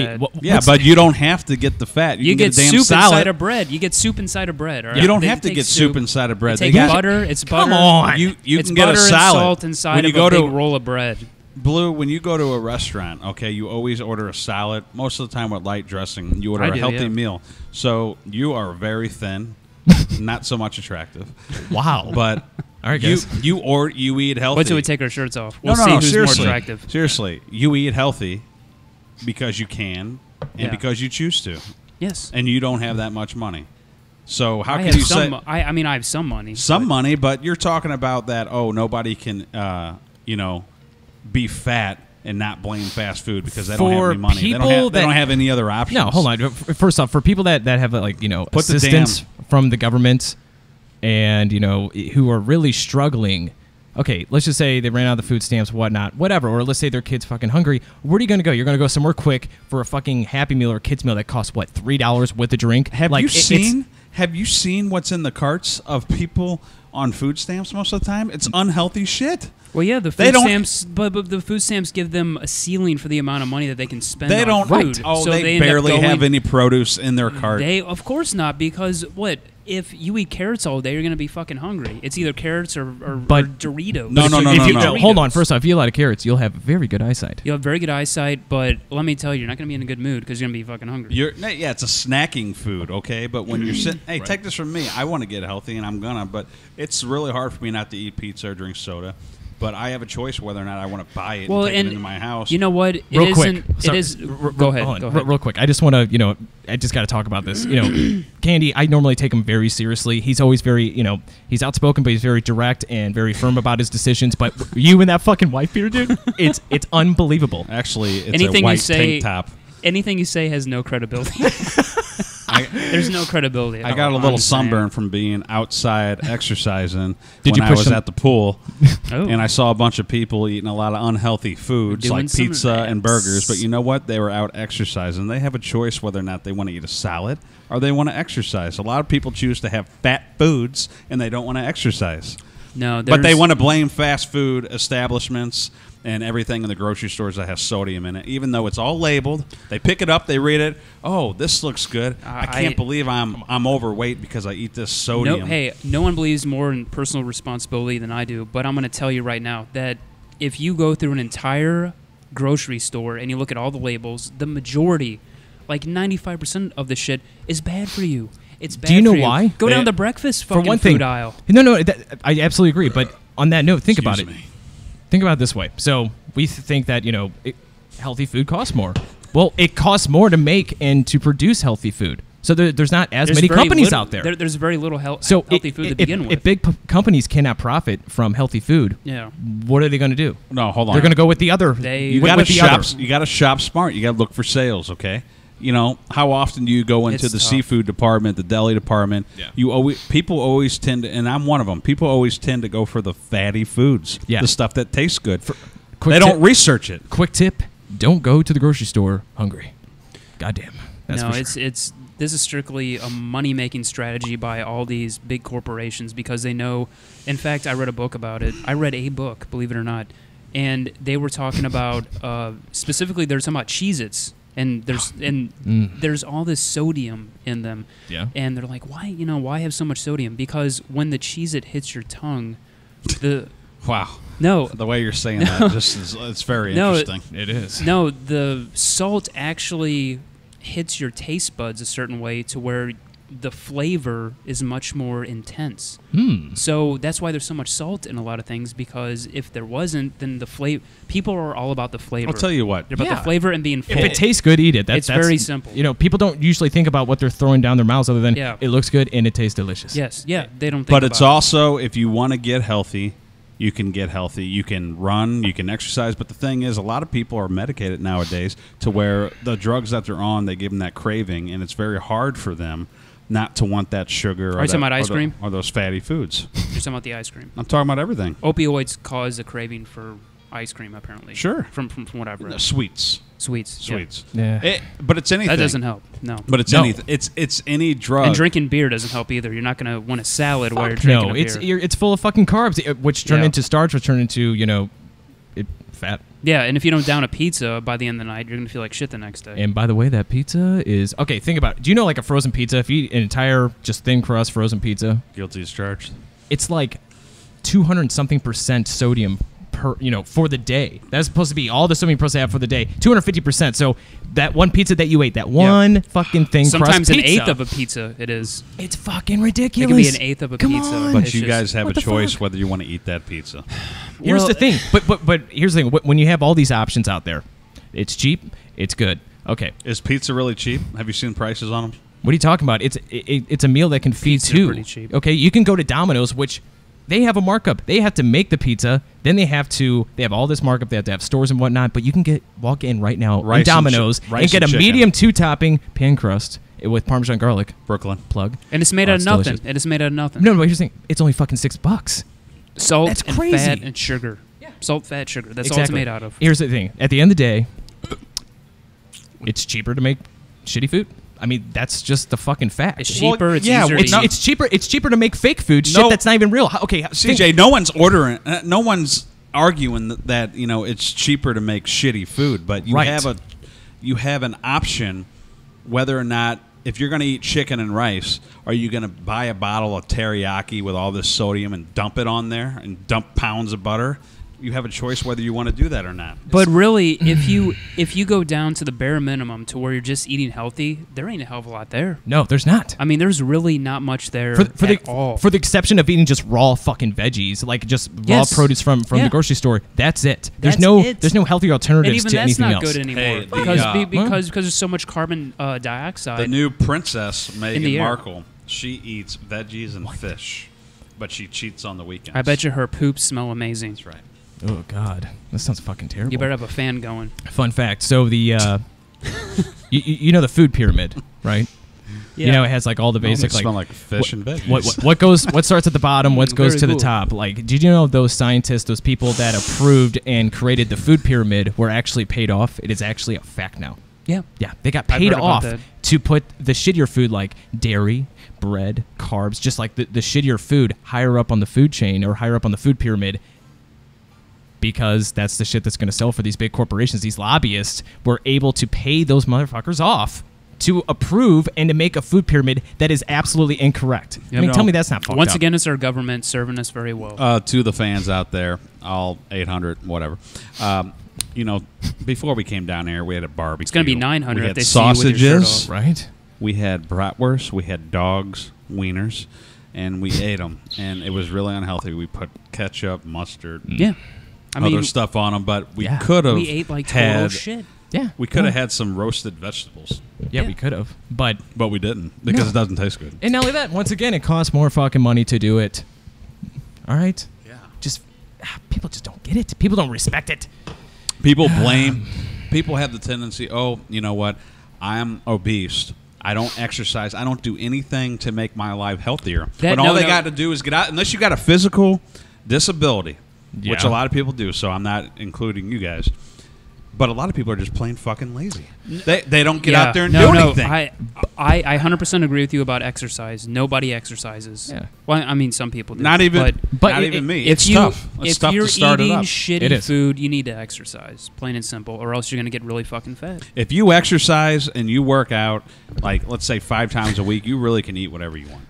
fat. Yeah, but you don't have to get the fat. You can get get a damn soup salad. inside of bread. You get soup inside of bread. All right? You don't They have to take get soup inside of bread. They They take got- butter. It's butter. Come on. You It's can get a butter salad. and salt inside when you of go a big to roll of bread. Blue, when you go to a restaurant, okay, you always order a salad. Most of the time with light dressing, you order I a do, healthy yeah. meal. So you are very thin, not so much attractive. Wow. But All right, guys. you eat healthy. Wait till we take our shirts off. We'll no, see no, who's seriously, more attractive. Seriously, you eat healthy because you can and Yeah. because you choose to, Yes. and you don't have that much money. So how I can have you say some. I mean, I have some money. some but money? But you're talking about that. Oh, nobody can, be fat and not blame fast food because they don't have For any money. people They don't have any other options. No, hold on. First off, for people that have Put the assistance from the government and who are really struggling. Okay, let's just say they ran out of the food stamps, whatnot, whatever. Or let's say their kid's fucking hungry. Where are you going to go? You're going to go somewhere quick for a fucking Happy Meal or kids meal that costs what, $3 with a drink? Have you seen what's in the carts of people on food stamps most of the time? It's unhealthy shit. Well, yeah, the They food don't- stamps, but the food stamps give them a ceiling for the amount of money that they can spend. They on don't. food. Oh, so they end up barely going- have any produce in their cart. They, of course not, because what if you eat carrots all day? You're gonna be fucking hungry. It's either carrots or Doritos. No, no, no, If no, you, no. Hold on. First off, if you eat a lot of carrots, you'll have very good eyesight. You have very good eyesight, but let me tell you, you're not gonna be in a good mood because you're gonna be fucking hungry. Yeah, it's a snacking food, okay? But when you're sitting, hey, take this from me. I want to get healthy, and I'm gonna, but it's really hard for me not to eat pizza or drink soda. But I have a choice whether or not I want to buy it and take it into my house. You know what? It Real quick. isn't- Sorry. It is. Go Go ahead. on. Go ahead. Real quick. I just want to, I just got to talk about this. Candy, I normally take him very seriously. He's always very, he's outspoken, but he's very direct and very firm about his decisions. But you and that fucking wife beater, dude, it's unbelievable. Actually, it's Anything a you white say- tank top. Anything you say has no credibility. There's no credibility. I got a little sunburn from being outside exercising Did when you I push was some- at the pool, Oh. and I saw a bunch of people eating a lot of unhealthy foods Doing like some pizza and reps. burgers. But you know what? They were out exercising. They have a choice whether or not they want to eat a salad or they want to exercise. A lot of people choose to have fat foods and they don't want to exercise. No, But they there's- want to blame fast food establishments and everything in the grocery stores that has sodium in it, even though it's all labeled. They pick it up, they read it. Oh, this looks good. I can't believe I'm overweight because I eat this sodium. No, hey, no one believes more in personal responsibility than I do, but I'm going to tell you right now that if you go through an entire grocery store and you look at all the labels, the majority, like 95% of the shit, is bad for you. It's bad. Do you know for why? Go down the breakfast fucking For one food thing, aisle. No, I absolutely agree. But on that note, think about it. Excuse me. Think about it this way. So we think that healthy food costs more. Well, it costs more to make and to produce healthy food. So there's not as many very companies little- out there. There's very little So healthy food to begin with. If big companies cannot profit from healthy food, Yeah. what are they going to do? No, hold on. They're going to go with the other. You with got to the shop. other. You got to shop smart. You got to look for sales. Okay. How often do you go into It's the tough. seafood department, the deli department? Yeah. People always tend to, and I'm one of them. People always tend to go for the fatty foods, Yeah. the stuff that tastes good. Quick They don't tip- research it. Quick tip: don't go to the grocery store hungry. Goddamn. That's No, for sure. it's this is strictly a money-making strategy by all these big corporations because they know. In fact, I read a book about it. I read a book, believe it or not, and they were talking about specifically they're talking about Cheez-Its. And there's all this sodium in them. Yeah. And they're like, why have so much sodium? Because when the Cheez-It hits your tongue, Wow. No. The way you're saying that just is, it's very interesting. It is. No, the salt actually hits your taste buds a certain way to where the flavor is much more intense. So that's why there's so much salt in a lot of things, because if there wasn't, then the flavor. People are all about the flavor. I'll tell you what. They're about Yeah. the flavor and being full. If it tastes good, eat it. It's very simple. People don't usually think about what they're throwing down their mouths other than Yeah. it looks good and it tastes delicious. Yes, yeah, they don't think But about it's it. also, if you want to get healthy, you can get healthy. You can run, you can exercise. But the thing is, a lot of people are medicated nowadays to where the drugs that they're on, they give them that craving, and it's very hard for them not to want that sugar Are you talking about ice cream? or those fatty foods. You're talking about the ice cream. I'm talking about everything. Opioids cause a craving for ice cream, apparently. Sure. From what I've read. Sweets. Sweets. yeah. Yeah. But it's anything. That doesn't help. No. But it's No. anything. It's any drug. And drinking beer doesn't help either. You're not going to want a salad while you're drinking No, a beer. it's full of fucking carbs, which turn Yeah. into starch, which turn into fat. Yeah, and if you don't down a pizza by the end of the night, you're gonna feel like shit the next day. And by the way, that pizza is okay. Think about it. Do you know like a frozen pizza? If you eat an entire just thin crust frozen pizza, Guilty as charged. it's like 200 something percent sodium per for the day. That's supposed to be all the sodium you're supposed to have for the day. 250%. So that one pizza that you ate, that one fucking thing, Sometimes crust an pizza, eighth of a pizza. It is. it's fucking It ridiculous. could be an eighth of a Come pizza. on. But It's you just- guys have what a the choice fuck? whether you want to eat that pizza. Here's Well, the thing. But here's the thing. When you have all these options out there, it's cheap. It's good. Okay. Is pizza really cheap? Have you seen prices on them? What are you talking about? It's a meal that can feed Pizza's two. pretty cheap. Okay, you can go to Domino's, which they have a markup. They have to make the pizza, then they have all this markup. They have to have stores and whatnot. But you can walk in right now in Rice and Domino's chi- rice and get a and chicken. medium 2 topping pan crust with Parmesan garlic. Brooklyn. Plug. And it's made Oh, out it's of nothing. delicious. It is made out of nothing. No, here's the thing. It's only fucking $6. Salt That's and crazy. fat and sugar. Yeah. Salt, fat, sugar. That's all it's made out of. Here's the thing. At the end of the day, it's cheaper to make shitty food. I mean, that's just the fucking fact. It's cheaper. It's yeah, easier It's, to eat. it's cheaper. It's cheaper to make fake food. Shit No. that's not even real. Okay, CJ, no one's ordering. No one's arguing that it's cheaper to make shitty food, but Right. you have an option whether or not if you're going to eat chicken and rice, are you going to buy a bottle of teriyaki with all this sodium and dump it on there and dump pounds of butter? You have a choice whether you want to do that or not. But really, if you go down to the bare minimum to where you're just eating healthy, there ain't a hell of a lot there. No, there's not. I mean, there's really not much there at all. For the exception of eating just raw fucking veggies, like just Yes. raw produce from Yeah. the grocery store. That's it. There's That's it. no healthier and alternatives even to that's anything not else. good anymore Hey, because there's so much carbon dioxide. The new princess, In Meghan the air. Markle, she eats veggies and fish, but she cheats on the weekends. I bet you her poops smell amazing. That's right. Oh God, that sounds fucking terrible. You better have a fan going. Fun fact. So the you know the food pyramid, right? You know it has like all the basic Smell like like fish and veggies. what starts at the bottom, what goes Very to the cool. top. Like, did you know those scientists, those people that approved and created the food pyramid were actually paid off? It is actually a fact now. Yeah. Yeah, they got I've paid heard about off that. to put the shittier food like dairy, bread, carbs, just like the shittier food higher up on the food chain or higher up on the food pyramid, because that's the shit that's going to sell for these big corporations. These lobbyists were able to pay those motherfuckers off to approve and to make a food pyramid that is absolutely incorrect. I mean, know, tell me that's not fucked Once up. again, it's our government serving us very well. To the fans out there, all 800, whatever. Before we came down here, we had a barbecue. It's gonna be 900 We if had they see you with your shirt sausages. off. Right? We had bratwurst. We had dogs, wieners, and we ate them. And it was really unhealthy. We put ketchup, mustard, Yeah. I other mean, stuff on them. But we Yeah. could have we ate like total had. shit. Yeah. We could have had some roasted vegetables, Yeah, Yeah. we could have. But but we didn't because No. it doesn't taste good. and not only that, once again, it costs more fucking money to do it. All right? Yeah. Just people just don't get it. People don't respect it. People blame. People have the tendency. Oh, you know what? I am obese. I don't exercise. I don't do anything to make my life healthier. But all they got to do is get out. Unless you got a physical disability, which Yeah. a lot of people do. So I'm not including you guys. But a lot of people are just plain fucking lazy. They don't get out there and do anything. I 100% agree with you about exercise. Nobody exercises. Yeah. Well, I mean, some people do. Not even. but not it- even me. If It's you tough. It's if tough you're to start eating it up. It shitty is. food, you need to exercise, plain and simple, or else you're gonna get really fucking fat. If you exercise and you work out, like let's say 5 times a week, you really can eat whatever you want.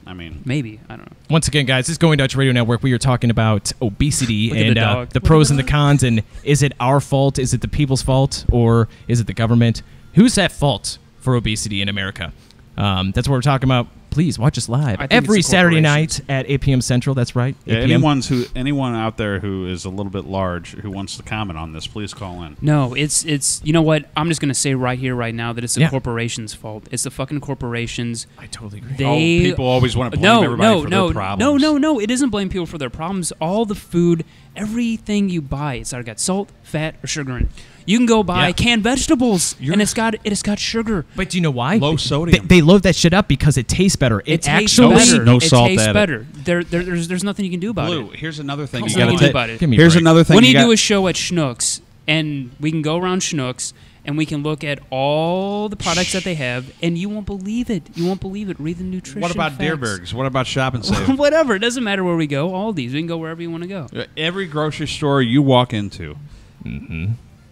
I mean, Maybe, I don't know. Once again, guys, this is Going Dutch Radio Network. We are talking about obesity Look at and the dog. the Look at pros the and the dog. cons. And is it our fault? Is it the people's fault? Or is it the government? Who's at fault for obesity in America? That's what we're talking about. Please watch us live I think every it's the Saturday corporations. night at 8 p.m. Central. That's right. 8 yeah, p.m. anyone out there who is a little bit large who wants to comment on this, please call in. No, it's you know what? I'm just gonna say right here, right now, that it's the Yeah. corporations' fault. It's the fucking corporations. I totally agree. They People always want to blame everybody for their problems. No. It isn't blame people for their problems. All the food, everything you buy, it's either got salt, fat, or sugar in it. You can go buy Yeah. canned vegetables, and it's got sugar. But do you know why? Low sodium. They load that shit up because it tastes better. It tastes actually better. No it salt tastes added. better. There's nothing you can do about Blue, it. here's another thing There's you got nothing to you can do take. about it. Give me a Here's break. another thing When you got- do a show at Schnucks, and we can go around Schnucks, and we can look at all the products that they have, and you won't believe it. You won't believe it. Read the nutrition What about facts. Deerbergs? What about Shop and Save? Whatever. It doesn't matter where we go. All these. We can go wherever you want to go. Every grocery store you walk into,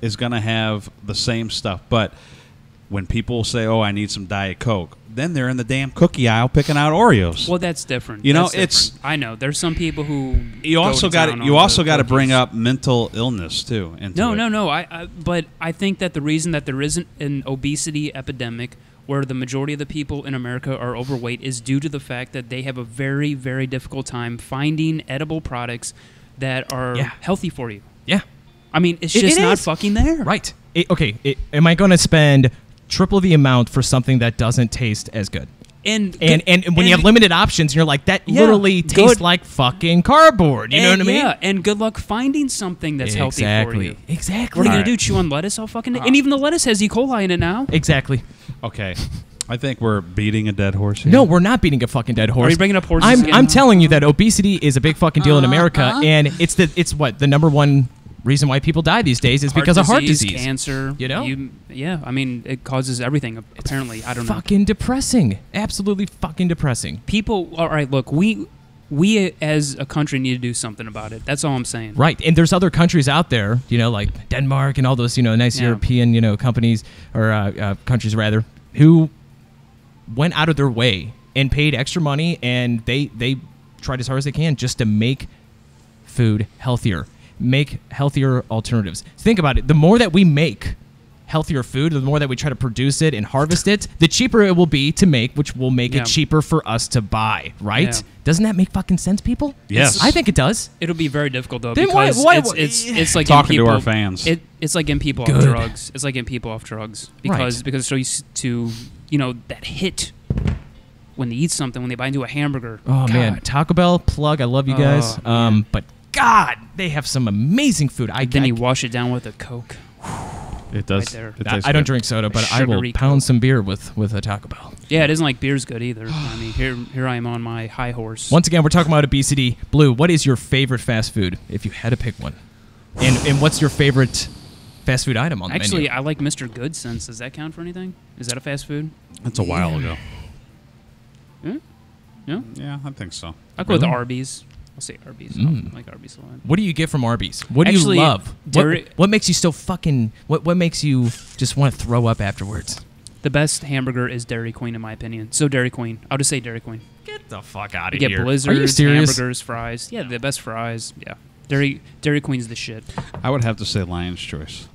is going to have the same stuff. But when people say, "Oh, I need some Diet Coke," then they're in the damn cookie aisle picking out Oreos. Well, that's different. You know, That's it's different. I know. There's some people who you also got to bring up mental illness too. No. But I think that the reason that there isn't an obesity epidemic where the majority of the people in America are overweight is due to the fact that they have a very, very difficult time finding edible products that are healthy for you. Yeah. I mean, it's just not fucking there. Right. Am I going to spend triple the amount for something that doesn't taste as good? And when you have limited options, you're like, that literally tastes like fucking cardboard. You know what I mean? Yeah, and good luck finding something that's healthy for you. Exactly. What are you going to do, chew on lettuce all fucking day? And even the lettuce has E. coli in it now. Exactly. Okay. I think we're beating a dead horse here. No, we're not beating a fucking dead horse. Are you bringing up horses again? I'm telling you that obesity is a big fucking deal in America, and it's the number one reason why people die these days is because of heart disease, cancer. You know? I mean, it causes everything. Apparently, I don't know. Fucking depressing. Absolutely fucking depressing. People. All right, look, we as a country need to do something about it. That's all I'm saying. Right, and there's other countries out there, like Denmark and all those, nice European, companies or countries rather, who went out of their way and paid extra money, and they tried as hard as they can just to make food healthier, make healthier alternatives. Think about it. The more that we make healthier food, the more that we try to produce it and harvest it, the cheaper it will be to make, which will make it cheaper for us to buy, right? Yeah. Doesn't that make fucking sense, people? Yes. I think it does. It'll be very difficult, though, Then because it's like talking to our fans. It's like getting people off drugs. It's like getting people off drugs because it's so used to, that hit when they eat something, when they bite into a hamburger. Oh, God. Man. Taco Bell, plug. I love you guys. But, God, they have some amazing food. Then you wash it down with a Coke. It does. Right I don't drink soda, but I will pound some beer with a Taco Bell. Yeah, it isn't like beer's good either. I mean, here I am on my high horse. Once again, we're talking about obesity. Blue, what is your favorite fast food, if you had to pick one? And what's your favorite fast food item on the menu? Actually, I like Mr. Good Sense. Does that count for anything? Is that a fast food? That's a while ago. Yeah? Yeah, I think so. I'll go with Arby's. I'll say Arby's. I like Arby's a lot. What do you get from Arby's? What do you love? What makes you so fucking... What makes you just want to throw up afterwards? The best hamburger is Dairy Queen, in my opinion. So Dairy Queen. I'll just say Dairy Queen. Get the fuck out of here. You get get blizzards, Are you serious? hamburgers, fries. Yeah, the best fries. Yeah. Dairy Queen's the shit. I would have to say Lion's Choice.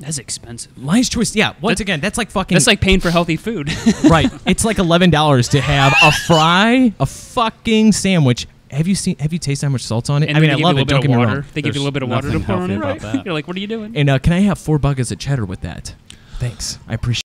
That's expensive. Lion's Choice, yeah. Once again, that's like fucking... That's like paying for healthy food. Right. It's like $11 to have a fry, a fucking sandwich. Have you tasted how much salt's on it? And I mean, I love it. Don't get me wrong. They give you a little bit of water to pour on it. Right? You're like, what are you doing? And can I have 4 buckets of cheddar with that? Thanks. I appreciate it.